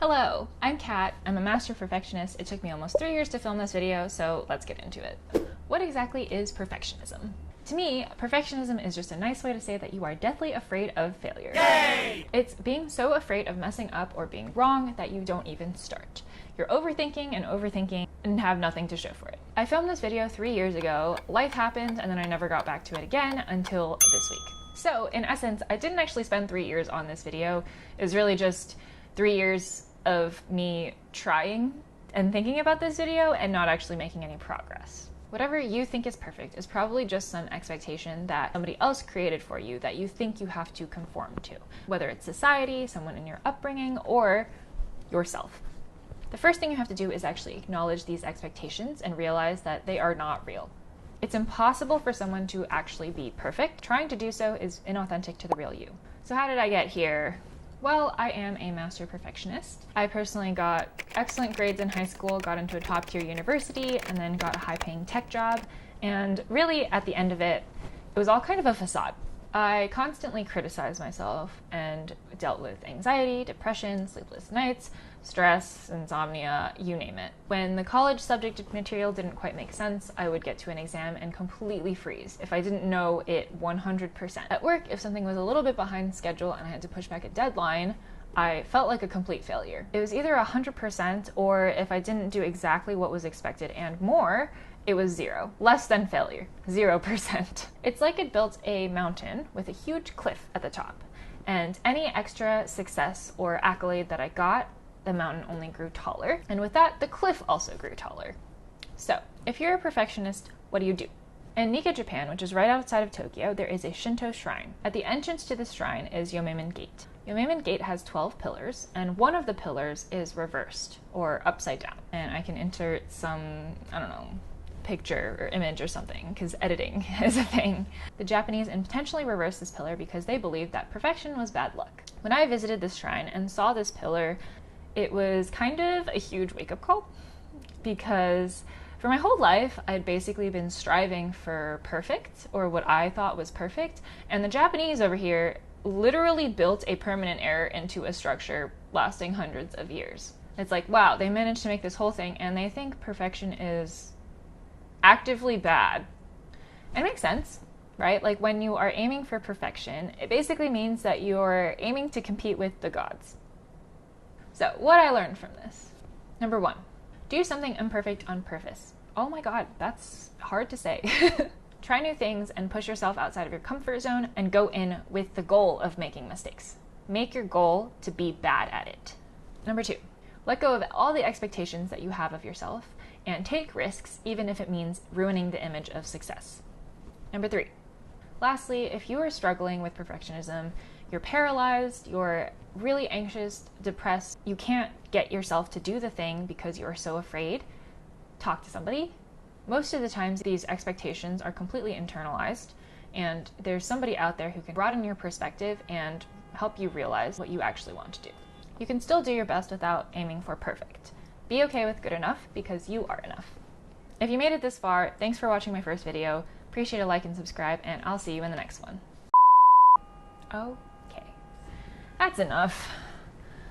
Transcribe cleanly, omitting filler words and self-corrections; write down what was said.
Hello, I'm Kat. I'm a master perfectionist. It took me almost 3 years to film this video, so let's get into it. What exactly is perfectionism? To me, perfectionism is just a nice way to say that you are deathly afraid of failure. Yay! It's being so afraid of messing up or being wrong that you don't even start. You're overthinking and have nothing to show for it. I filmed this video 3 years ago, life happened, and then I never got back to it again until this week. So, in essence, I didn't actually spend 3 years on this video. It was really just 3 years of me trying and thinking about this video and not actually making any progress. Whatever you think is perfect is probably just some expectation that somebody else created for you that you think you have to conform to, whether it's society, someone in your upbringing, or yourself. The first thing you have to do is actually acknowledge these expectations and realize that they are not real. It's impossible for someone to actually be perfect. Trying to do so is inauthentic to the real you. So how did I get here? Well, I am a master perfectionist. I personally got excellent grades in high school, got into a top-tier university, and then got a high-paying tech job. And really, at the end of it, it was all kind of a facade. I constantly criticized myself and dealt with anxiety, depression, sleepless nights, stress, insomnia, you name it. When the college subject material didn't quite make sense, I would get to an exam and completely freeze if I didn't know it 100%. At work, if something was a little bit behind schedule and I had to push back a deadline, I felt like a complete failure. It was either 100% or if I didn't do exactly what was expected and more, it was zero. Less than failure. 0%. It's like it built a mountain with a huge cliff at the top. And any extra success or accolade that I got, the mountain only grew taller. And with that, the cliff also grew taller. So, if you're a perfectionist, what do you do? In Nika, Japan, which is right outside of Tokyo, there is a Shinto shrine. At the entrance to this shrine is Yomemin Gate. Yomemin Gate has 12 pillars, and one of the pillars is reversed, or upside down. And I can insert some, picture or image or something, because editing is a thing. The Japanese intentionally reversed this pillar because they believed that perfection was bad luck. When I visited this shrine and saw this pillar, it was kind of a huge wake-up call, because for my whole life, I'd basically been striving for perfect, or what I thought was perfect, and the Japanese over here literally built a permanent error into a structure lasting hundreds of years. It's like, wow, they managed to make this whole thing, and they think perfection is actively bad. And it makes sense, right? Like when you are aiming for perfection, it basically means that you're aiming to compete with the gods. So what I learned from this. Number 1, do something imperfect on purpose. Oh my God, that's hard to say. Try new things and push yourself outside of your comfort zone and go in with the goal of making mistakes. Make your goal to be bad at it. Number 2, let go of all the expectations that you have of yourself and take risks even if it means ruining the image of success. Number 3, lastly, if you are struggling with perfectionism, you're paralyzed, you're really anxious, depressed, you can't get yourself to do the thing because you're so afraid, talk to somebody. Most of the times these expectations are completely internalized, and there's somebody out there who can broaden your perspective and help you realize what you actually want to do. You can still do your best without aiming for perfect. Be okay with good enough because you are enough. If you made it this far, thanks for watching my first video. Appreciate a like and subscribe, and I'll see you in the next one. Okay, that's enough.